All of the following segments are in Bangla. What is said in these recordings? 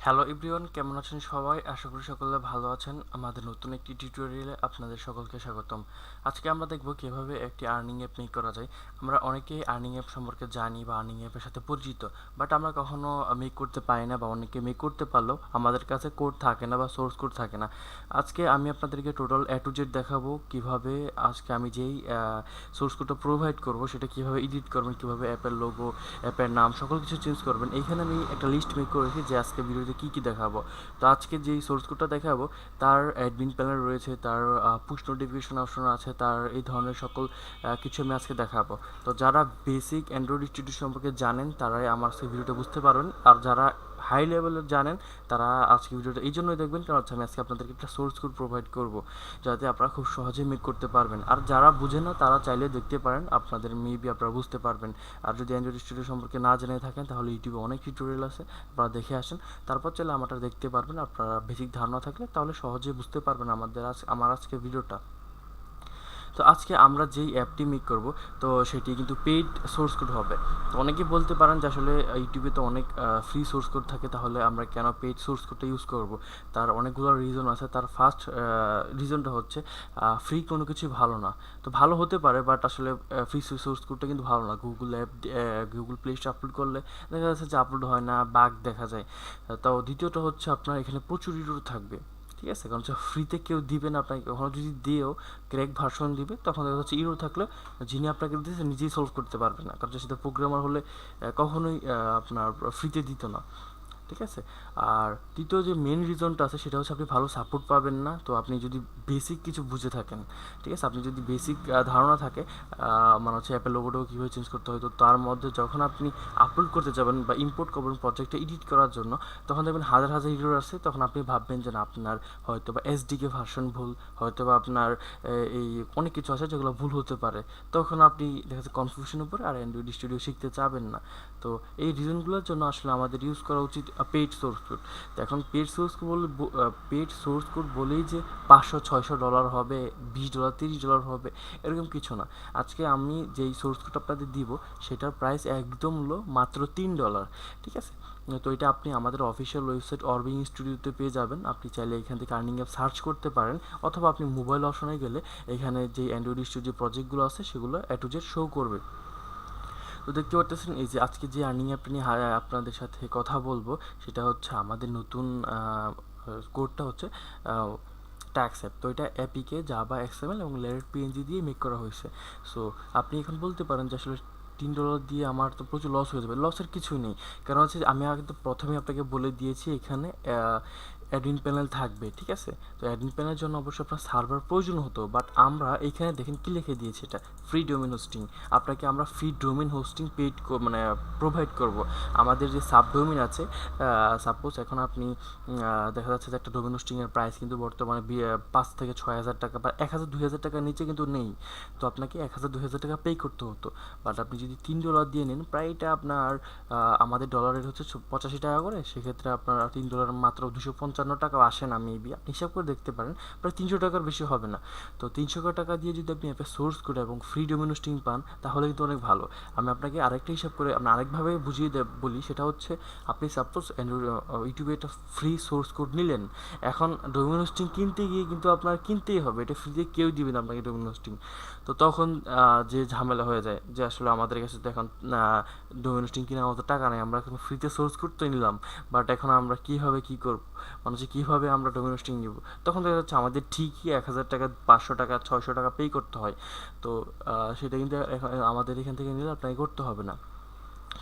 হ্যালো এভরিওয়ান, কেমন আছেন সবাই? আশা করি সকলে ভালো আছেন। আমাদের নতুন একটি টিউটোরিয়ালে আপনাদের সকলকে স্বাগতম। আজকে আমরা দেখব কিভাবে একটি আর্নিং অ্যাপ মেক করা যায়। আমরা অনেকেই আর্নিং অ্যাপ সম্পর্কে জানি বা আর্নিং অ্যাপের সাথে পরিচিত, বাট আমরা কখনো মেক করতে পারি না বা অনেকে মেক করতে পারলেও আমাদের কাছে কোড থাকে না বা সোর্স কোড থাকে না। আজকে আমি আপনাদেরকে টোটাল এ টু জেড দেখাবো কিভাবে আজকে আমি যেই সোর্স কোডটা প্রোভাইড করব সেটা কিভাবে এডিট করবেন, কিভাবে অ্যাপের লোগো, অ্যাপের নাম সকল কিছু চেঞ্জ করবেন। এইখানে আমি একটা লিস্ট মেক করেছি যে আজকে ভিডিওতে কী কী দেখাবো। তো আজকে যেই সোর্স কোডটা দেখাবো তার অ্যাডমিন প্যানেল রয়েছে, তার পুশ নোটিফিকেশন অপশন আছে, তার এই ধরনের সকল কিছু আমি আজকে দেখাবো। তো যারা বেসিক অ্যান্ড্রয়েড স্টুডিও সম্পর্কে জানেন তারাই আমার আজকে ভিডিওটা বুঝতে পারবেন, আর যারা হাই লেভেলের জানেন তারা আজকে ভিডিওটা এই জন্যই দেখবেন কারণ হচ্ছে আমি আজকে আপনাদেরকে একটা সোর্স কোড প্রোভাইড করব যাতে আপনারা খুব সহজেই মেক করতে পারবেন। আর যারা বুঝেন না তারা চাইলে দেখতে পারেন, আপনাদের মেবি আপনারা বুঝতে পারবেন। আর যদি অ্যান্ড্রয়েড স্টুডিও সম্পর্কে না জেনে থাকেন তাহলে ইউটিউবে অনেক টিউটোরিয়াল আছে, আপনারা দেখে আসেন। তারপর চাইলে আমারটা দেখতে পারবেন। আপনারা বেসিক ধারণা থাকলে তাহলে সহজেই বুঝতে পারবেন আমার আজকে ভিডিওটা। তো আজকে আমরা যেই অ্যাপটি মেক করব তো সেটি কিন্তু পেইড সোর্স কোড হবে। তো অনেকে বলতে পারেন যে আসলে ইউটিউবে তো অনেক ফ্রি সোর্স কোড থাকে, তাহলে আমরা কেন পেইড সোর্স কোডটা ইউজ করব? তার অনেকগুলো রিজন আছে। তার ফার্স্ট রিজনটা হচ্ছে ফ্রি কোনো কিছুই ভালো না। তো ভালো হতে পারে, বাট আসলে ফ্রি সোর্স কোডটা কিন্তু ভালো না। গুগল প্লে স্টোরে আপলোড করলে দেখা যাচ্ছে যে আপলোড হয় না, বাগ দেখা যায়। তো দ্বিতীয়টা হচ্ছে আপনার এখানে প্রচুর ইরর থাকবে। ঠিক আছে, কারণ হচ্ছে ফ্রিতে কেউ দিবে না আপনাকে, কখনো যদি দিয়েও ক্র্যাক ভার্সন দিবে তখন দেখা যাচ্ছে ইরর থাকলে যিনি আপনাকে দিয়েছে নিজেই সলভ করতে পারবে না, কারণ সেটা প্রোগ্রামার হলে কখনোই আপনার ফ্রিতে দিত না। ঠিক আছে। আর তৃতীয় যে মেন রিজনটা আছে সেটা হচ্ছে আপনি ভালো সাপোর্ট পাবেন না। তো আপনি যদি বেসিক কিছু বুঝে থাকেন, ঠিক আছে, আপনি যদি বেসিক ধারণা থাকে মানে হচ্ছে অ্যাপের লোগোটাও কীভাবে চেঞ্জ করতে হয়, তো তার মধ্যে যখন আপনি আপলোড করতে যাবেন বা ইম্পোর্ট করবেন প্রজেক্টটা এডিট করার জন্য, তখন দেখবেন হাজার হাজার ইরর আছে। তখন আপনি ভাববেন যে না, আপনার হয়তো বা এসডিকে ভার্সন ভুল, হয়তো বা আপনার এই অনেক কিছু আছে যেগুলো ভুল হতে পারে। তখন আপনি দেখা যাচ্ছে কনফিউশনের উপরে আর অ্যান্ড্রয়েড স্টুডিও শিখতে চাবেন না। তো এই রিজনগুলোর জন্য আসলে আমাদের ইউজ করা উচিত পেইড সোর্স কোড। তো এখন পেইড সোর্স কোড বলেই যে $500-600 হবে, $20, $30 হবে, এরকম কিছু না। আজকে আমি যেই সোর্স কোড আপনাদের দিব সেটার প্রাইস একদম লো, মাত্র $3। ঠিক আছে। তো এটা আপনি আমাদের অফিসিয়াল ওয়েবসাইট অরবিং স্টুডিওতে পেয়ে যাবেন। আপনি চাইলে এখান থেকে আর্নিং অ্যাপ সার্চ করতে পারেন, অথবা আপনি মোবাইল অপশনে গেলে এখানে যে অ্যান্ড্রয়েড স্টুডিও প্রজেক্টগুলো আছে সেগুলো এ টু জেড শো করবে। তো দেখতে পারতেছেন এই যে আজকে যে আর্নিং অ্যাপ নিয়ে আপনাদের সাথে কথা বলবো সেটা হচ্ছে আমাদের নতুন কোডটা হচ্ছে ট্যাক্স অ্যাপ। তো এটা অ্যাপিকে জাভা এক্সএমএল এবং লেয়ার পিএনজি দিয়ে মেক করা হয়েছে। সো আপনি এখন বলতে পারেন যে আসলে $3 দিয়ে আমার তো প্রচুর লস হয়ে যাবে। লসের কিছুই নেই, কারণ হচ্ছে আমি আগে তো প্রথমে আপনাকে বলে দিয়েছি এখানে অ্যাডমিন প্যানেল থাকবে। ঠিক আছে। তো অ্যাডমিন প্যানেলের জন্য অবশ্যই আপনার সার্ভার প্রয়োজন হতো, বাট আমরা এখানে দেখেন কি লিখে দিয়েছি, এটা ফ্রি ডোমেন হোস্টিং। আপনাকে আমরা ফ্রি ডোমেন হোস্টিং মানে প্রোভাইড করব। আমাদের যে সাব ডোমেন আছে, সাপোজ এখন আপনি দেখা যাচ্ছে যে একটা ডোমেন হোস্টিংয়ের প্রাইস কিন্তু বর্তমানে 5 থেকে 6 হাজার টাকা বা 1,000-2,000 টাকার নিচে কিন্তু নেই। তো আপনাকে 1,000-2,000 টাকা পে করতে হতো, বাট আপনি যদি $3 দিয়ে নেন, প্রায় এটা আপনার আমাদের ডলারের হচ্ছে 85 টাকা করে, সেক্ষেত্রে আপনার $3 মাত্র 255 টাকাও আসে না মেবি, আপনি হিসাব করে দেখতে পারেন প্রায় 300 টাকার বেশি হবে না। তো 300 টাকা দিয়ে যদি আপনি অ্যাপে সোর্স করে এবং ফ্রি ডোমেন হোস্টিং পান তাহলে কিন্তু অনেক ভালো। আমি আপনাকে আরেকটা হিসাব করে আরেকভাবে বুঝিয়ে বলি, সেটা হচ্ছে আপনি সাপোজ ইউটিউবে একটা ফ্রি সোর্স কোড নিলেন, এখন ডোমেন হোস্টিং কিনতে গিয়ে কিন্তু আপনার কিনতেই হবে, এটা ফ্রিতে কেউ দিবে না আপনাকে ডোমেন হোস্টিং। তো তখন যে ঝামেলা হয়ে যায় যে আসলে আমাদের কাছে তো এখন ডোমেন হোস্টিং কেনার মতো টাকা নেই, আমরা এখন ফ্রিতে সোর্স কোড তো নিলাম, বাট এখন আমরা কীভাবে কী করব, মানে হচ্ছে কীভাবে আমরা ডোমেন হোস্টিং নিব। তখন দেখা যাচ্ছে আমাদের ঠিকই 1,000 টাকা, 500 টাকা, 600 টাকা পে করতে হয়। তো সেটা কিন্তু আমাদের এখান থেকে নিলে আপনাকে করতে হবে না।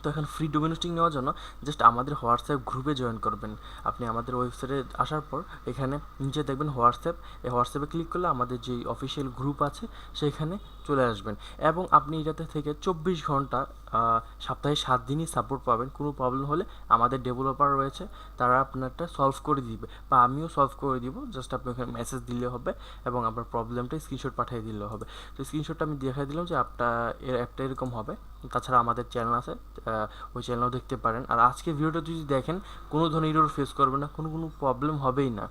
তো এখন ফ্রি ডোমেন হোস্টিং নেওয়ার জন্য জাস্ট আমাদের হোয়াটসঅ্যাপ গ্রুপে জয়েন করবেন। আপনি আমাদের ওয়েবসাইটে আসার পর এখানে নিচে দেখবেন হোয়াটসঅ্যাপ, এই হোয়াটসঅ্যাপে ক্লিক করলে আমাদের যে অফিসিয়াল গ্রুপ আছে সেখানে চলে আসবেন, এবং আপনি এটাতে থেকে 24 ঘন্টা সপ্তাহে 7 দিনই সাপোর্ট পাবেন। কোনো প্রবলেম হলে আমাদের ডেভেলপার রয়েছে, তারা আপনারটা সলভ করে দিবে বা আমিও সলভ করে দিব। জাস্ট আপনি ওখানে মেসেজ দিলে হবে এবং আপনার প্রবলেমটা স্ক্রিনশট পাঠিয়ে দিলে হবে। তো স্ক্রিনশটটা আমি দেখাই দিলাম যে অ্যাপটা এরকম হবে। তাছাড়া আমাদের চ্যানেল আছে, ওই চ্যানেলও দেখতে পারেন। আর আজকে ভিডিওটা যদি দেখেন কোনো ধরনের এরর ফেস করবে না, কোনো প্রবলেম হবেই না।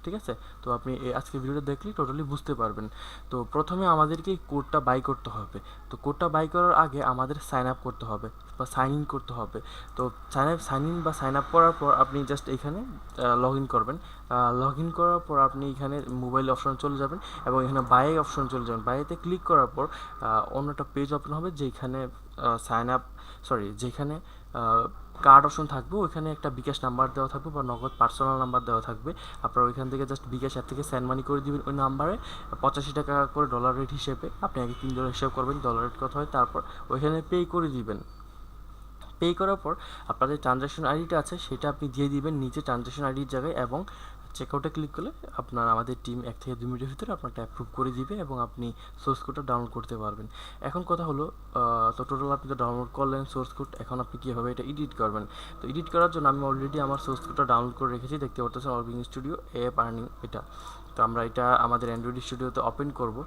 ঠিক আছে? তো আপনি আজকে ভিডিওটা দেখলে টোটালি বুঝতে পারবেন। তো প্রথমে আমাদেরকে এই কোডটা বাই করতে হবে। তো কোডটা বাই করার আগে আমাদের সাইন আপ করতে হবে বা সাইন ইন করতে হবে। তো সাইন ইন বা সাইন আপ করার পর আপনি জাস্ট এখানে লগ ইন করবেন। লগ ইন করার পর আপনি এখানে মোবাইল অপশনে চলে যাবেন এবং এখানে বাই অপশন চলে যাবেন। বাইতে ক্লিক করার পর অন্য একটা পেজ ওপেন হবে যেখানে সাইন আপ যেখানে কার্ড অপশন থাকবে, ওইখানে একটা বিকাশ নাম্বার দেওয়া থাকবে বা নগদ পার্সোনাল নাম্বার দেওয়া থাকবে। আপনারা ওইখান থেকে জাস্ট বিকাশ অ্যাপ থেকে সেন্ড মানি করে দিবেন ওই নাম্বারে 85 টাকা করে ডলার রেট হিসেবে। আপনি আগে $3 হিসাব করবেন ডলার রেট কত হয়, তারপর ওইখানে পে করে দিবেন। পে করার পর আপনাদের ট্রানজ্যাকশন আইডিটা আছে সেটা আপনি দিয়ে দিবেন নিচে ট্রানজ্যাকশন আইডির জায়গায়, এবং চেকআউটে ক্লিক করলে আপনার আমাদের টিম 1 থেকে 2 মিনিটের ভিতরে আপনারটা অ্যাপ্রুভ করে দিবে এবং আপনি সোর্স কোডটা ডাউনলোড করতে পারবেন। এখন কথা হলো, তো টোটাল আপনি তো ডাউনলোড করলেন সোর্স কোড, এখন আপনি কীভাবে এটা এডিট করবেন। তো এডিট করার জন্য আমি অলরেডি আমার সোর্স কোডটা ডাউনলোড করে রেখেছি, দেখতে পাচ্ছেন অরবিং স্টুডিও অ্যাপ আর্নিং এটা। তো আমরা এটা আমাদের অ্যান্ড্রয়েড স্টুডিওতে ওপেন করব।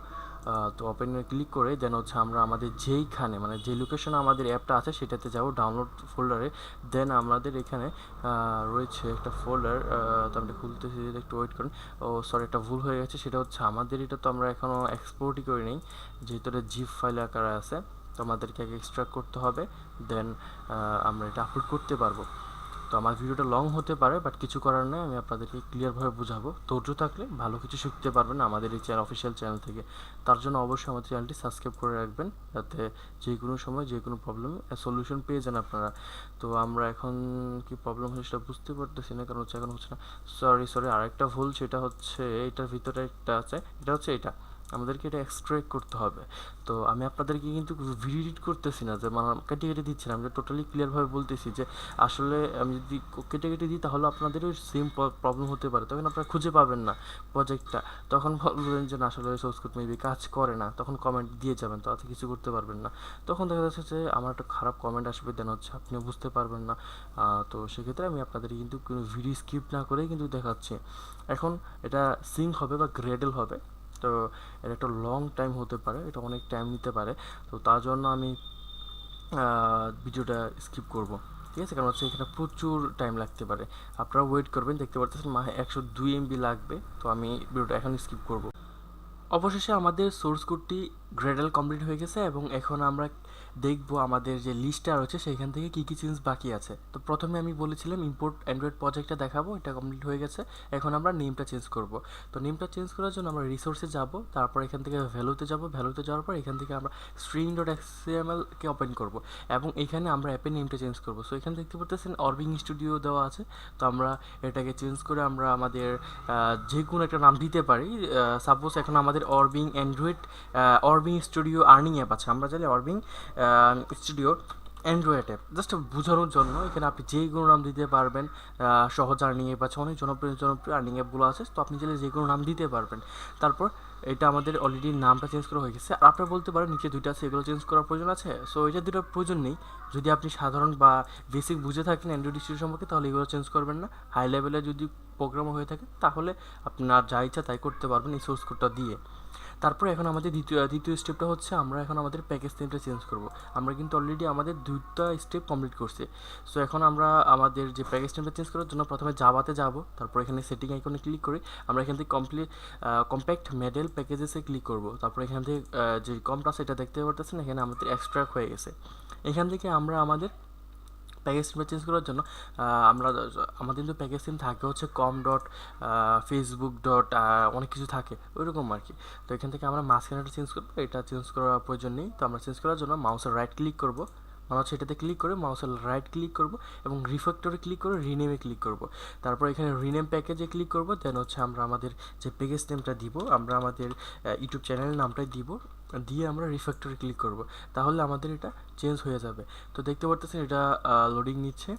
তো ওপেনে ক্লিক করে দেন হচ্ছে আমরা আমাদের যেইখানে মানে যে লোকেশনে আমাদের অ্যাপটা আছে সেটাতে যাব ডাউনলোড ফোল্ডারে। দেন আমাদের এখানে রয়েছে একটা ফোল্ডার, তো আমরা খুলতেছি, একটু ওয়েট করেন। ও সরি, একটা ভুল হয়ে গেছে, সেটা হচ্ছে আমাদের এটা তো আমরা এখনও এক্সপোর্টই করি নেই, যেহেতু এটা জিপ ফাইল আকারে আছে। তো আমাদেরকে আগে এক্সট্রাক্ট করতে হবে, দেন আমরা এটা আপলোড করতে পারবো। তো আমার ভিডিওটা লং হতে পারে, বাট কিছু করার নেই, আমি আপনাদেরকে ক্লিয়ারভাবে বোঝাবো। ধৈর্য থাকলে ভালো কিছু শিখতে পারবেন আমাদের এই অফিসিয়াল চ্যানেল থেকে। তার জন্য অবশ্যই আমাদের চ্যানেলটি সাবস্ক্রাইব করে রাখবেন, যাতে যে কোনো সময় যে কোনো প্রবলেমে সলিউশন পেয়ে যান আপনারা। তো আমরা এখন কি প্রবলেম হচ্ছে সেটা বুঝতে পারতেছি না, কারণ হচ্ছে এখন হচ্ছে না। সরি, আরেকটা ভুল, সেটা হচ্ছে এটার ভিতরে একটা আছে, এটা হচ্ছে এটা আমাদেরকে এটা এক্সট্রাক্ট করতে হবে। তো আমি আপনাদেরকে কিন্তু ভিডিও এডিট করতেছি না, যে মানে কেটে দিচ্ছি না, আমি টোটালি ক্লিয়ারভাবে বলতেছি যে আসলে আমি যদি কেটে দিই তাহলে আপনাদেরও সেম প্রবলেম হতে পারে, তখন আপনারা খুঁজে পাবেন না প্রজেক্টটা, তখন বলবেন যে না আসলে সোর্স কোড মেবি কাজ করে না, তখন কমেন্ট দিয়ে যাবেন, তাতে কিছু করতে পারবেন না। তখন দেখা যাচ্ছে যে আমার একটা খারাপ কমেন্ট আসবে, দেন হচ্ছে আপনিও বুঝতে পারবেন না। তো সেক্ষেত্রে আমি আপনাদের কিন্তু কোনো ভিডিও স্কিপ না করেই কিন্তু দেখাচ্ছি। এখন এটা সিঙ্ক হবে বা গ্রেডেল হবে, তো এটা একটা লং টাইম হতে পারে, এটা অনেক টাইম নিতে পারে। তো তার জন্য আমি ভিডিওটা স্কিপ করব, ঠিক আছে? কারণ হচ্ছে এখানে প্রচুর টাইম লাগতে পারে। আপনারা ওয়েট করবেন, দেখতে পাচ্ছেন 102 MB লাগবে। তো আমি ভিডিওটা এখন স্কিপ করব। অবশেষে আমাদের সোর্স কোডটি গ্রেডেল কমপ্লিট হয়ে গেছে এবং এখন আমরা দেখব আমাদের যে লিস্টটা রয়েছে সেইখান থেকে কী কী চেঞ্জ বাকি আছে। তো প্রথমে আমি বলেছিলাম ইম্পোর্ট অ্যান্ড্রয়েড প্রজেক্টটা দেখাবো, এটা কমপ্লিট হয়ে গেছে। এখন আমরা নেমটা চেঞ্জ করব। তো নেমটা চেঞ্জ করার জন্য আমরা রিসোর্সে যাব, তারপর এখান থেকে ভ্যালুতে যাব, ভ্যালুতে যাওয়ার পর এখান থেকে আমরা string.xml-কে ওপেন করব এবং এখানে আমরা অ্যাপের নেমটা চেঞ্জ করব। সো এখানে দেখতে পাচ্ছেন অরবিং স্টুডিও দেওয়া আছে। তো আমরা এটাকে চেঞ্জ করে আমরা আমাদের যে কোনো একটা নাম দিতে পারি। সাপোজ এখন আমাদের অরবিং স্টুডিও আর্নিং অ্যাপ আছে, আমরা চাইলে অরবিং স্টুডিও অ্যান্ড্রয়েড অ্যাপ, জাস্ট বোঝানোর জন্য এখানে আপনি যে কোনো নাম দিতে পারবেন। সহজ আর্নিং অ্যাপ আছে, অনেক জনপ্রিয় আর্নিং অ্যাপগুলো আছে, তো আপনি চাইলে যে কোনো নাম দিতে পারবেন। তারপর এটা আমাদের অলরেডি নামটা চেঞ্জ করা হয়ে গেছে। আর আপনারা বলতে পারেন নিচে দুইটা আছে, এগুলো চেঞ্জ করার প্রয়োজন আছে। সো এটা দুটোর প্রয়োজন নেই। যদি আপনি সাধারণ বা বেসিক বুঝে থাকেন অ্যান্ড্রয়েড স্টুডিও সম্পর্কে, তাহলে এগুলো চেঞ্জ করবেন না। হাই লেভেলে যদি প্রোগ্রাম হয়ে থাকে তাহলে আপনার যা ইচ্ছা তাই করতে পারবেন এই সোর্স কোডটা দিয়ে। তারপরে এখন আমাদের দ্বিতীয় স্টেপটা হচ্ছে আমরা এখন আমাদের প্যাকেজ নেমটা চেঞ্জ করব। আমরা কিন্তু অলরেডি আমাদের দুইটা স্টেপ কমপ্লিট করছি। সো এখন আমরা আমাদের যে প্যাকেজ নেমটা চেঞ্জ করার জন্য প্রথমে জাভাতে যাব, তারপর এখানে সেটিং আইকনে ক্লিক করে আমরা এখান থেকে কম্প্যাক্ট মেডেল প্যাকেজেসে ক্লিক করব। তারপর এখান থেকে যে কমটা সেটা দেখতে পারতেছেন, এখানে আমাদের এক্সট্রাক্ট হয়ে গেছে। এখান থেকে আমরা আমাদের প্যাকেজ নেম চেঞ্জ করার জন্য আমরা আমাদের কিন্তু প্যাকেজ নেম থাকে হচ্ছে com.facebook. অনেক কিছু থাকে ওইরকম আর কি। তো এখান থেকে আমরা মাঝখানেটা চেঞ্জ করবো, এটা চেঞ্জ করার প্রয়োজন নেই। তো আমরা চেঞ্জ করার জন্য মাউসের রাইট ক্লিক করবো, মানে হচ্ছে এটাতে ক্লিক করে মাউসের রাইট ক্লিক করব এবং রিফ্যাক্টরে ক্লিক করে রিনেমে ক্লিক করব। তারপর এখানে রিনেম প্যাকেজে ক্লিক করব, দেন হচ্ছে আমরা আমাদের যে প্যাকেজ নেমটা দিব, আমরা আমাদের ইউটিউব চ্যানেলের নামটাই দিব, দিয়ে আমরা রিফ্যাক্টরে ক্লিক করব, তাহলে আমাদের এটা চেঞ্জ হয়ে যাবে। তো দেখতে পারতেছেন এটা লোডিং নিচ্ছে।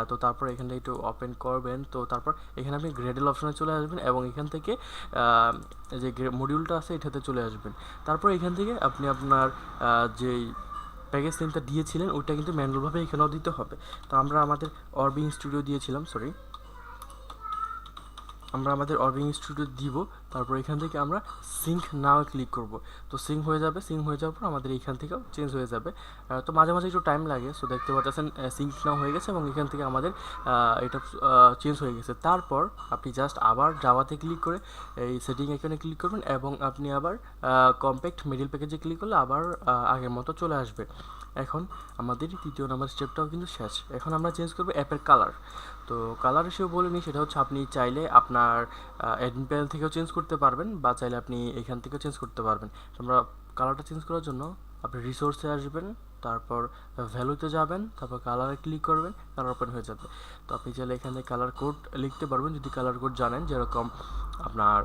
তো তারপর এখানটা একটু ওপেন করবেন, তো তারপর এখানে আপনি গ্রেডেল অপশনে চলে আসবেন এবং এখান থেকে যে মডিউলটা আছে এটাতে চলে আসবেন। তারপর এখান থেকে আপনি আপনার যেই প্যাকেজ নেমটা দিয়েছিলেন ওইটা কিন্তু ম্যানুয়ালভাবে এখানেও দিতে হবে। তো আমরা আমাদের অরবিং স্টুডিও দিয়েছিলাম, আমরা আমাদের অরবিং স্টুডিও দিব, তারপর এখান থেকে আমরা সিঙ্ক নাও ক্লিক করব। তো সিঙ্ক হয়ে যাবে, সিঙ্ক হয়ে যাওয়ার পর আমাদের এইখান থেকেও চেঞ্জ হয়ে যাবে। তো মাঝে মাঝে একটু টাইম লাগে। সো দেখতে পাচ্ছেন সিঙ্ক নাও হয়ে গেছে এবং এখান থেকে আমাদের এটা চেঞ্জ হয়ে গেছে। তারপর আপনি জাস্ট আবার জাভাতে ক্লিক করে এই সেটিং এখানে ক্লিক করবেন এবং আপনি আবার কম্প্যাক্ট মিডল প্যাকেজে ক্লিক করলে আবার আগের মতো চলে আসবে। এখন আমাদের তৃতীয় নাম্বার স্টেপটাও কিন্তু শেষ। এখন আমরা চেঞ্জ করবো অ্যাপের কালার। তো কালার হিসেবে বলে নিই, সেটা হচ্ছে আপনি চাইলে আপনার অ্যাডমিন প্যানেল থেকেও চেঞ্জ করতে পারবেন বা চাইলে আপনি এখান থেকেও চেঞ্জ করতে পারবেন। তো আমরা কালারটা চেঞ্জ করার জন্য আপনি রিসোর্সে আসবেন, তারপর ভ্যালুতে যাবেন, তারপর কালারে ক্লিক করবেন, কালার ওপেন হয়ে যাবে। তো আপনি চাইলে এখানে কালার কোড লিখতে পারবেন যদি কালার কোড জানেন, যেরকম আপনার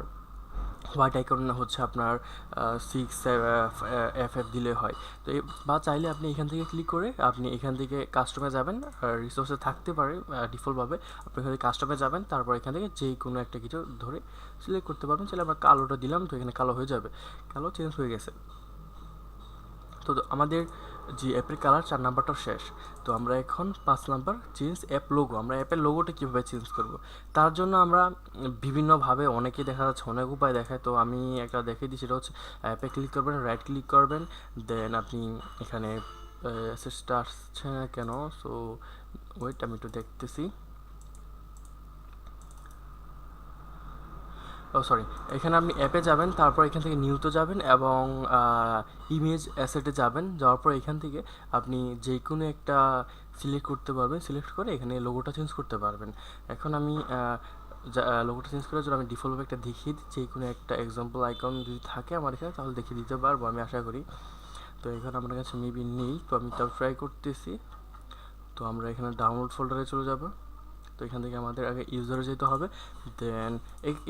হোয়াইট আইকন হচ্ছে আপনার 6FF দিলে হয়। তো বা চাইলে আপনি এখান থেকে ক্লিক করে আপনি এখান থেকে কাস্টমে যাবেন, রিসোর্সে থাকতে পারে ডিফল্টভাবে, আপনি এখানে কাস্টমে যাবেন, তারপর এখান থেকে যে কোনো একটা কিছু ধরে সিলেক্ট করতে পারবেন। চাইলে আমরা কালোটা দিলাম, তো এখানে কালো হয়ে যাবে, কালো চেঞ্জ হয়ে গেছে। তো আমাদের যে অ্যাপের কালার 4 নাম্বারটাও শেষ। তো আমরা এখন 5 নাম্বার চেঞ্জ অ্যাপ লোগো। আমরা অ্যাপের লোগোটা কীভাবে চেঞ্জ করব, তার জন্য আমরা বিভিন্নভাবে অনেকে দেখা যাচ্ছে অনেক উপায় দেখায়। তো আমি একটা দেখিয়ে দিই, সেটা হচ্ছে অ্যাপে ক্লিক করবেন, রাইট ক্লিক করবেন, দেন আপনি এখানে অ্যাসেসটা আসছে না কেন, সো ওয়েট আমি একটু দেখতেছি। সরি, এখানে আপনি অ্যাপে যাবেন, তারপর এখান থেকে নিউতে যাবেন এবং ইমেজ অ্যাসেটে যাবেন। যাওয়ার পর এখান থেকে আপনি যে কোনো একটা সিলেক্ট করতে পারবেন, সিলেক্ট করে এখানে লোগোটা চেঞ্জ করতে পারবেন। এখন আমি লোগোটা চেঞ্জ করার জন্য আমি ডিফল্টভাবে একটা দেখিয়ে দিই, যে কোনো একটা এক্সাম্পল আইকন যদি থাকে আমার এখানে তাহলে দেখিয়ে দিতে পারবো আমি আশা করি। তো এখানে আমার কাছে মেবি নেই, তো আমি তাও ট্রাই করতেছি। তো আমরা এখানে ডাউনলোড ফোল্ডারে চলে যাব। তো এখান থেকে আমাদের আগে ইউজারে যেতে হবে, দেন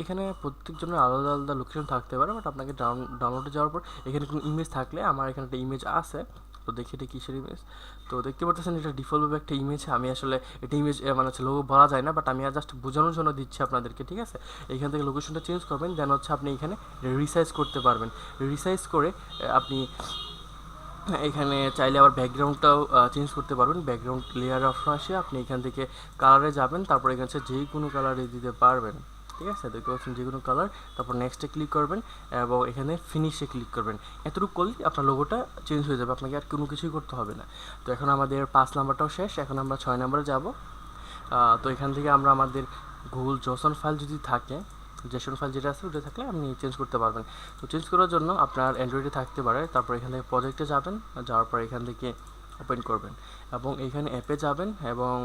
এখানে প্রত্যেকজনের আলাদা আলাদা লোকেশন থাকতে পারে, বাট আপনাকে ডাউনলোডে যাওয়ার পর এখানে কোনো ইমেজ থাকলে, আমার এখানে একটা ইমেজ আছে, তো দেখি এটা কিসের ইমেজ। তো দেখতে পাচ্ছেন এটা ডিফল্টভাবে একটা ইমেজ। আমি আসলে এটা ইমেজ মানে হচ্ছে লোগো বলা যায় না, বাট আমি জাস্ট বোঝানোর জন্য দিচ্ছি আপনাদেরকে, ঠিক আছে। এখান থেকে লোকেশনটা চেঞ্জ করবেন, দেন হচ্ছে আপনি এখানে রিসাইজ করতে পারবেন। রিসাইজ করে আপনি এখানে চাইলে আবার ব্যাকগ্রাউন্ডটাও চেঞ্জ করতে পারবেন। ব্যাকগ্রাউন্ড লেয়ার অপশন আসে, আপনি এখান থেকে কালারে যাবেন, তারপর এখানে যে কোনো কালারে দিতে পারবেন, ঠিক আছে। দেখতে পাচ্ছেন যে কোনো কালার, তারপর নেক্সটে ক্লিক করবেন এবং এখানে ফিনিশে ক্লিক করবেন। এতটুকু করলেই আপনার লোগোটা চেঞ্জ হয়ে যাবে, আপনাকে আর কোনো কিছুই করতে হবে না। তো এখন আমাদের 5 নাম্বারটাও শেষ, এখন আমরা 6 নাম্বারে যাব। তো এখান থেকে আমরা আমাদের গুগল জসন ফাইল যদি থাকে, জেসন ফাইল যেটা আছে ওটা থাকলে আপনি চেঞ্জ করতে পারবেন। তো চেঞ্জ করার জন্য আপনার অ্যান্ড্রয়েডে থাকতে পারে, তারপর এখান থেকে প্রজেক্টে যাবেন, যাওয়ার পর এখান থেকে ওপেন করবেন এবং এখানে অ্যাপে যাবেন এবং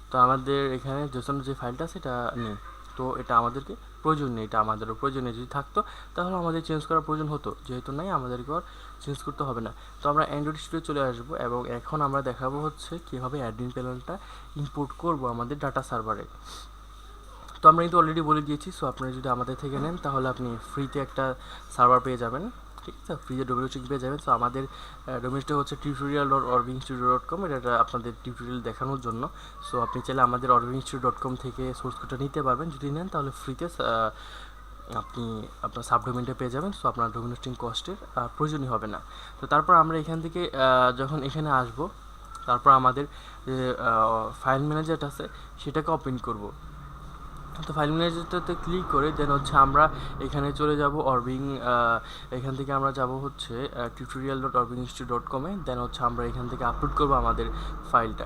তো আমাদের এখানে জেসন যে ফাইলটা সেটা নেই, তো এটা আমাদেরকে প্রয়োজন নেই, এটা আমাদেরও প্রয়োজন নেই। যদি থাকতো তাহলে আমাদের চেঞ্জ করার প্রয়োজন হতো, যেহেতু নাই আমাদেরকে আর চেঞ্জ করতে হবে না। তো আমরা অ্যান্ড্রয়েড স্টুডিও চলে আসবো এবং এখন আমরা দেখাবো হচ্ছে কীভাবে অ্যাডমিন প্যানেলটা ইম্পোর্ট করব আমাদের ডাটা সার্ভারে। তো আমরা কিন্তু অলরেডি বলে দিয়েছি, সো আপনারা যদি আমাদের থেকে নেন তাহলে আপনি ফ্রিতে একটা সার্ভার পেয়ে যাবেন, ঠিক আছে, ফ্রিতে ডোমেইন পেয়ে যাবেন। সো আমাদের ডোমেইনটা হচ্ছে tutorial.orbingstudio.com, এটা আপনাদের টিউটোরিয়াল দেখানোর জন্য। সো আপনি চাইলে আমাদের orbingstudio.com থেকে সোর্স কোডটা নিতে পারবেন, যদি নেন তাহলে ফ্রিতে আপনি আপনার সাবডোমেইনটা পেয়ে যাবেন। সো আপনার ডোমেইন হোস্টিং কস্টের প্রয়োজনই হবে না। তো তারপর আমরা এখান থেকে যখন এখানে আসব, তারপর আমাদের যে ফাইল ম্যানেজারটা আছে সেটাকে ওপেন করব। তো ফাইল ম্যানেজারটাতে ক্লিক করে দেন হচ্ছে আমরা এখানে চলে যাব অরবিং, এখান থেকে আমরা যাব হচ্ছে tutorial.orbingstudio.com-এ, দেন হচ্ছে আমরা এখান থেকে আপলোড করব আমাদের ফাইলটা।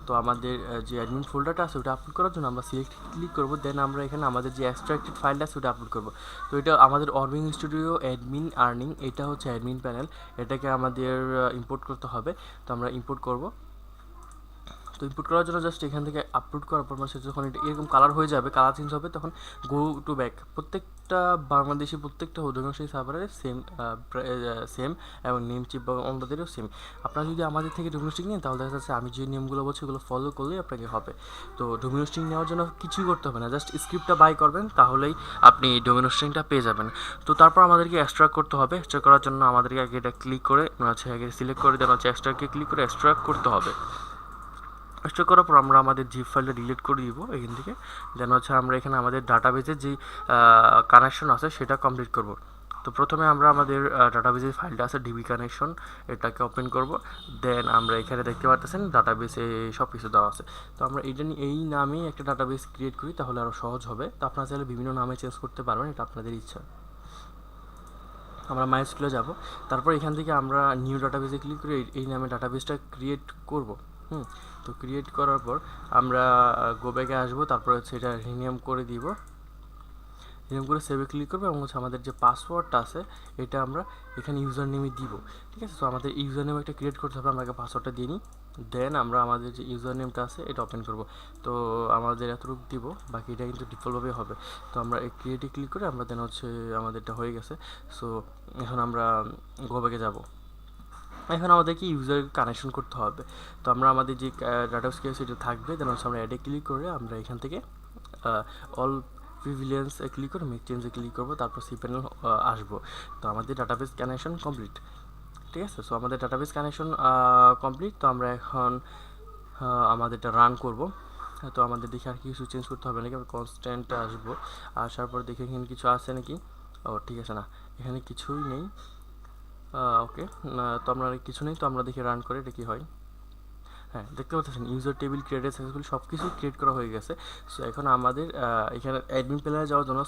তো আমাদের যে অ্যাডমিন ফোল্ডারটা আছে ওটা আপলোড করার জন্য আমরা সিলেক্ট ক্লিক করব, দেন আমরা এখানে আমাদের যে এক্সট্রাক্টেড ফাইলটা আছে ওটা আপলোড করব। তো এটা আমাদের অরবিং স্টুডিও অ্যাডমিন আর্নিং, এটা হচ্ছে অ্যাডমিন প্যানেল, এটাকে আমাদের ইম্পোর্ট করতে হবে। তো আমরা ইম্পোর্ট করব। তো ইনপুট করার জন্য জাস্ট এখান থেকে আপলোড করার পর মানে যখন এটা এরকম কালার হয়ে যাবে, কালার চেঞ্জ হবে, তখন গো টু ব্যাক। প্রত্যেকটা বাংলাদেশি প্রত্যেকটা অধিকাংশই সার্ভারের সেম এবং নেম চিপ বা অন্যদেরও সেম। আপনারা যদি আমাদের থেকে ডোমিনোস্টিং নেন তাহলে দেখা যাচ্ছে আমি যে নিয়মগুলো বলছি ওগুলো ফলো করলেই আপনাকে হবে। তো ডোমিনোস্টিং নেওয়ার জন্য কিছুই করতে হবে না, জাস্ট স্ক্রিপ্টটা বাই করবেন, তাহলেই আপনি ডোমিনোস্টিংটা পেয়ে যাবেন। তো তারপর আমাদেরকে এক্সট্রাক্ট করতে হবে। এক্সট্রাক্ট করার জন্য আমাদেরকে আগে এটা ক্লিক করে আগে সিলেক্ট করে দেন হচ্ছে এক্সট্রাক্টকে ক্লিক করে এক্সট্রাক্ট করতে হবে। এক্সট্রাক্ট করার পর আমরা আমাদের জিপ ফাইলটা ডিলিট করে দিব এখান থেকে, দেন হচ্ছে আমরা এখানে আমাদের ডাটাবেজের যে কানেকশন আছে সেটা কমপ্লিট করব। তো তো প্রথমে আমরা আমাদের ডাটাবেসের ফাইলটা আছে ডিবি কানেকশন, এটাকে ওপেন করব। দেন আমরা এখানে দেখতে পাচ্ছেন ডাটাবেসে সব কিছু দেওয়া আছে। তো আমরা এই নামেই একটা ডাটাবেস ক্রিয়েট করি, তাহলে আরও সহজ হবে। তো আপনারা চাইলে বিভিন্ন নামে চেঞ্জ করতে পারবেন, এটা আপনাদের ইচ্ছা। আমরা মাইস্কুলে যাব, তারপর এখান থেকে আমরা নিউ ডাটাবেসে ক্লিক করে এই নামে ডাটাবেসটা ক্রিয়েট করব। তো ক্রিয়েট করার পর আমরা গো ব্যাকে আসবো, তারপর হচ্ছে এটা রিনেম করে দিব। রিনেম করে সেভে ক্লিক করবো এবং হচ্ছে আমাদের যে পাসওয়ার্ডটা আছে এটা আমরা এখানে ইউজার নেমে দিব। ঠিক আছে, তো আমাদের ইউজার নেম একটা ক্রিয়েট করতে হবে, আমরা আগে পাসওয়ার্ডটা দিয়ে নিই। দেন আমরা আমাদের যে ইউজার নেমটা আছে এটা ওপেন করব। তো আমাদের এতটুকু দিব, বাকি এটা কিন্তু ডিফল্টভাবে হবে। তো আমরা এই ক্রিয়েটে ক্লিক করে আমরা দেন হচ্ছে আমাদেরটা হয়ে গেছে। সো এখন আমরা গো ব্যাকে যাব। এখন আমাদেরকে ইউজার কানেকশন করতে হবে। তো আমরা আমাদের যে ডাটাবেস কেস এটা থাকবে, দেন হচ্ছে আমরা অ্যাডে ক্লিক করে আমরা এখান থেকে অল প্রিভিলেন্সে ক্লিক করে মেক চেঞ্জে ক্লিক করবো, তারপর সি প্যানেল আসবো। তো আমাদের ডাটাবেস কানেকশন কমপ্লিট। ঠিক আছে, সো আমাদের ডাটাবেস কানেকশন কমপ্লিট। তো আমরা এখন আমাদেরটা রান করব। তো আমাদের দেখে আর কিছু চেঞ্জ করতে হবে নাকি, আমরা কনস্ট্যান্টে আসবো। আসার পর দেখে এখানে কিছু আছে নাকি। ও ঠিক আছে, না এখানে কিছুই নেই। ওকে, তো আমরা কিছু নেই। তো আমরা দেখি রান করে এটা কি হয়। হ্যাঁ, দেখতে পাচ্ছেন ইউজার টেবিল ক্রিয়েটেড সাকসেসফুলি, সব কিছু ক্রিয়েট করা হয়ে গেছে। সো এখন আমাদের এখানে অ্যাডমিন প্যানেলে যাওয়ার জন্য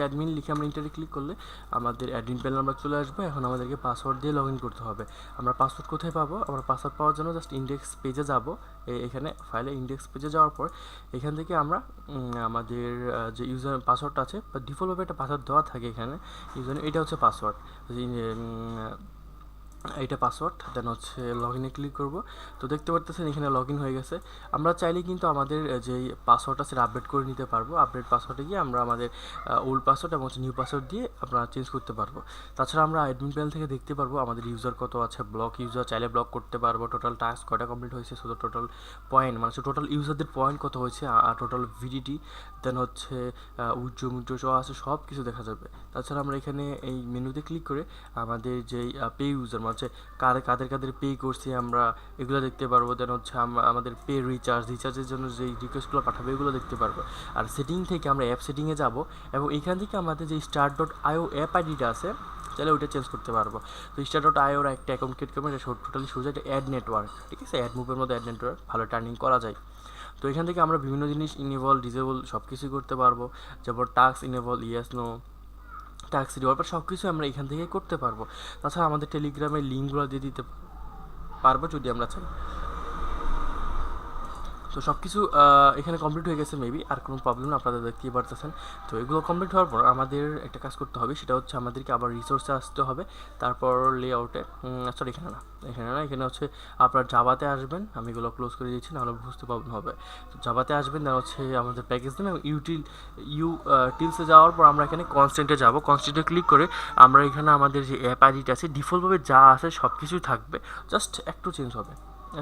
/admin লিখে আমরা ইন্টারে ক্লিক করলে আমাদের অ্যাডমিন প্যানেল আমরা চলে আসবো। এখন আমাদেরকে পাসওয়ার্ড দিয়ে লগ ইন করতে হবে। আমরা পাসওয়ার্ড কোথায় পাবো? আমরা পাসওয়ার্ড পাওয়ার জন্য জাস্ট ইন্ডেক্স পেজে যাব। এখানে ফাইলে ইন্ডেক্স পেজে যাওয়ার পর এখান থেকে আমরা আমাদের যে ইউজার পাসওয়ার্ডটা আছে, বা ডিফল্টভাবে একটা পাসওয়ার্ড দেওয়া থাকে এখানে ইউজার, এটা হচ্ছে পাসওয়ার্ড, এইটা পাসওয়ার্ড। দেন হচ্ছে লগ ইনে ক্লিক করব। তো দেখতে পারতেছেন এখানে লগ ইন হয়ে গেছে। আমরা চাইলে কিন্তু আমাদের যেই পাসওয়ার্ডটা সেটা আপডেট করে নিতে পারবো। আপডেট পাসওয়ার্ডে গিয়ে আমরা আমাদের ওল্ড পাসওয়ার্ড এবং নিউ পাসওয়ার্ড দিয়ে আমরা চেঞ্জ করতে পারবো। তাছাড়া আমরা অ্যাডমিন প্যানেল থেকে দেখতে পারবো আমাদের ইউজার কত আছে, ব্লক ইউজার চাইলে ব্লক করতে পারবো, টোটাল টাস্ক কয়টা কমপ্লিট হয়েছে, শুধু টোটাল পয়েন্ট মানে টোটাল ইউজারদের পয়েন্ট কত হয়েছে, আর টোটাল ভিডিটি, দেন হচ্ছে উজ্জ্ব আছে, সব কিছু দেখা যাবে। তাছাড়া আমরা এখানে এই মেনুতে ক্লিক করে আমাদের যেই পে ইউজার হচ্ছে কাদের পে করছি আমরা এগুলো দেখতে পারবো। দেন হচ্ছে আমাদের পে রিচার্জের জন্য যেই রিকোয়েস্টগুলো পাঠাবো এগুলো দেখতে পারবো। আর সেটিং থেকে আমরা অ্যাপ সেটিংয়ে যাব এবং এখান থেকে আমাদের যে start.io অ্যাপ আইডিটা আছে চাইলে ওইটা চেঞ্জ করতে পারবো। তো start.io এর একটা অ্যাকাউন্ট ক্রিয়েট করবেন, এটা টোটালি সোজা একটা অ্যাড নেটওয়ার্ক। ঠিক আছে, অ্যাড মুভের মধ্যে অ্যাড নেটওয়ার্ক ভালো টার্নিং করা যায়। তো এখান থেকে আমরা বিভিন্ন জিনিস ইনেবল ডিসেবল সব কিছুই করতে পারবো, যেমন task enable, yes no, taxi দেওয়ার পর সব কিছু আমরা এখান থেকে করতে পারবো। তাছাড়া আমাদের টেলিগ্রামের লিঙ্কগুলো দিয়ে দিতে পারবো যদি আমরা চাই। তো সব কিছু এখানে কমপ্লিট হয়ে গেছে, মেবি আর কোনো প্রবলেম না, আপনারা দেখতেই পারতেছেন। তো এগুলো কমপ্লিট হওয়ার পর আমাদের একটা কাজ করতে হবে, সেটা হচ্ছে আমাদেরকে আবার রিসোর্সে আসতে হবে। তারপর লেআউটে, সরি এখানে হচ্ছে আপনার জাভাতে আসবেন। আমি এগুলো ক্লোজ করে দিয়েছি, নাহলে বুঝতে প্রবলেম হবে। তো জাভাতে আসবেন, দেন হচ্ছে আমাদের প্যাকেজ নেম এবং টিলসে যাওয়ার পর আমরা এখানে কনস্ট্যান্টে যাব। কনস্ট্যান্টে ক্লিক করে আমরা এখানে আমাদের যে অ্যাপ আইডিটা আছে ডিফল্টভাবে যা আছে সব কিছুই থাকবে, জাস্ট একটু চেঞ্জ হবে।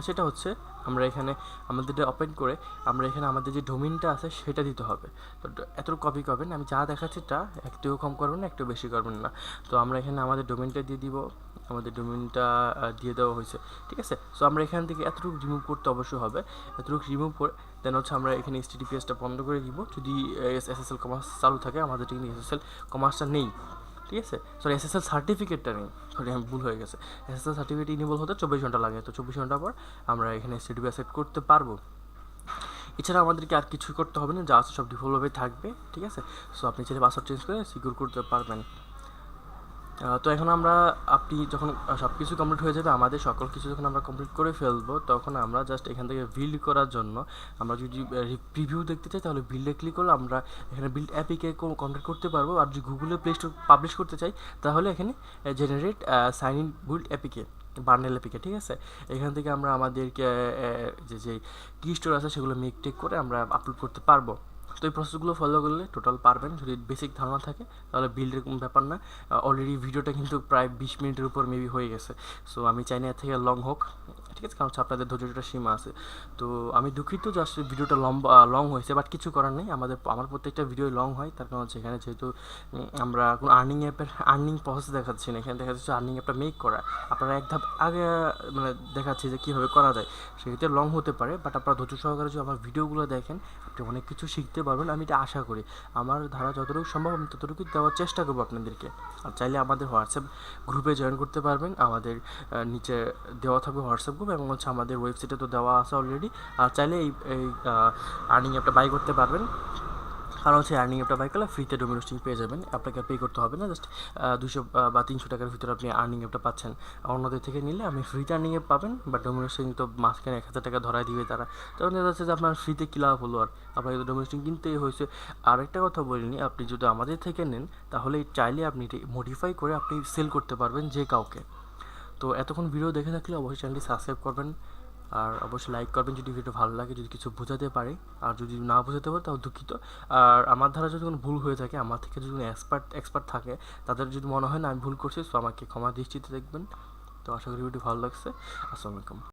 সেটা হচ্ছে আমরা এখানে আমাদেরটা ওপেন করে আমরা এখানে আমাদের যে ডোমেইনটা আছে সেটা দিতে হবে। তো এতটুকু কপি করবেন, আমি যা দেখাচ্ছি তা একটু কম করবেন না, একটু বেশি করবেন না। তো আমরা এখানে আমাদের ডোমেইনটা দিয়ে দিব, আমাদের ডোমেইনটা দিয়ে দেওয়া হয়েছে। ঠিক আছে, সো আমরা এখান থেকে এতটুকু রিমুভ করতে অবশ্যই হবে। এতটুকু রিমুভ করে দেন হচ্ছে আমরা এখানে HTTPSটা বন্ধ করে দিব। যদি SSL কমার্স চালু থাকে, আমাদের কিন্তু SSL কমার্সটা নেই। ঠিক আছে, সরি SSL সার্টিফিকেটটা নেই, সরি আমি ভুল হয়ে গেছে। SSL সার্টিফিকেট ইনেবল হতে 24 ঘন্টা লাগে। তো 24 ঘন্টা পর আমরা এখানে HTTP সেট করতে পারবো। এছাড়া আমাদেরকে আর কিছু করতে হবে না, যা আছে সব ডিফল্টভাবে থাকবে। ঠিক আছে, সো আপনি চাইলে পাসওয়ার্ড চেঞ্জ করে সিকিউর করতে পারবেন। তো এখন আপনি যখন সব কিছু কমপ্লিট হয়ে যাবে, আমাদের সকল কিছু যখন আমরা কমপ্লিট করে ফেলবো, তখন আমরা জাস্ট এখান থেকে বিল্ড করার জন্য আমরা যদি প্রিভিউ দেখতে চাই তাহলে বিল্ডে ক্লিক করলে আমরা এখানে বিল্ড অ্যাপিকে কন্ট্যাক্ট করতে পারবো। আর যদি গুগলে প্লে স্টোর পাবলিশ করতে চাই তাহলে এখানে জেনারেট সাইন ইন বিল্ড অ্যাপিকে বার্নেল অ্যাপিকে। ঠিক আছে, এখান থেকে আমরা আমাদেরকে যে কি স্টোর আছে সেগুলো মেক টেক করে আমরা আপলোড করতে পারবো। তো এই প্রসেসগুলো ফলো করলে টোটাল পারবেন। যদি বেসিক ধারণা থাকে তাহলে বিল্ডের কোনো ব্যাপার না। অলরেডি ভিডিওটা কিন্তু প্রায় 20 মিনিটের উপর মেবি হয়ে গেছে। সো আমি চাই না এর থেকে লং হোক, ঠিক আছে, কারণ হচ্ছে আপনাদের ধৈর্যটা সীমা আছে। তো আমি দুঃখিত জাস্ট ভিডিওটা লং হয়েছে, বাট কিছু করার নেই, আমার প্রত্যেকটা ভিডিও লং হয়, তার কারণ হচ্ছে এখানে যেহেতু আমরা কোনো আর্নিং প্রসেস দেখাচ্ছি না, এখানে দেখা যাচ্ছে আর্নিং অ্যাপটা মেক করা। আপনারা এক ধাপ আগে মানে দেখাচ্ছি যে কীভাবে করা যায়, সেক্ষেত্রে লং হতে পারে, বাট আপনারা ধৈর্য সহকারে যদি আমার ভিডিওগুলো দেখেন আপনি অনেক কিছু শিখতে পারবেন, আমি এটা আশা করি। আমার ধারা যতটুকু সম্ভব আমি ততটুকু দেওয়ার চেষ্টা করবো আপনাদেরকে। আর চাইলে আমাদের হোয়াটসঅ্যাপ গ্রুপে জয়েন করতে পারবেন, আমাদের নিচে দেওয়া থাকবে হোয়াটসঅ্যাপ গ্রুপ, এবং হচ্ছে আমাদের ওয়েবসাইটে তো দেওয়া আছে অলরেডি। আর চাইলে এই আর্নিং অ্যাপটা বাই করতে পারবেন, কারণ হচ্ছে আর্নিং অ্যাপটা বাই করলে ফ্রিতে ডোমেন হোস্টিং পেয়ে যাবেন, আপনাকে পে করতে হবে না, জাস্ট 200 বা 300 টাকার ভিতরে আপনি আর্নিং অ্যাপটা পাচ্ছেন। অন্যদের থেকে নিলে আপনি ফ্রিতে আর্নিং অ্যাপ পাবেন, বাট ডোমেন হোস্টিং তো মাঝখানে 1000 টাকা ধরাই দিবে তারা, তখন দেখা যাচ্ছে যে আপনার ফ্রিতে কী লাভ হলো, আর আপনাকে তো ডোমেন হোস্টিং কিনতেই হয়েছে। আর একটা কথা বলিনি, আপনি যদি আমাদের থেকে নেন তাহলে চাইলে আপনি এটি মডিফাই করে আপনি সেল করতে পারবেন যে কাউকে। তো এতক্ষণ ভিডিও দেখে থাকলে অবশ্যই চ্যানেলটি সাবস্ক্রাইব করবেন, আর অবশ্যই লাইক করবেন যদি ভিডিও ভালো লাগে, যদি কিছু বোঝাতে পারে। আর যদি না বোঝাতে পারে তাও দুঃখিত। আর আমার দ্বারা যদি কোনো ভুল হয়ে থাকে, আমার থেকে যদি কোনো এক্সপার্ট থাকে, তাদের যদি মনে হয় না আমি ভুল করছি, তো আমাকে ক্ষমা দৃষ্টিতে দেখবেন। তো আশা করি ভিডিও ভালো লাগছে। আসসালামু আলাইকুম।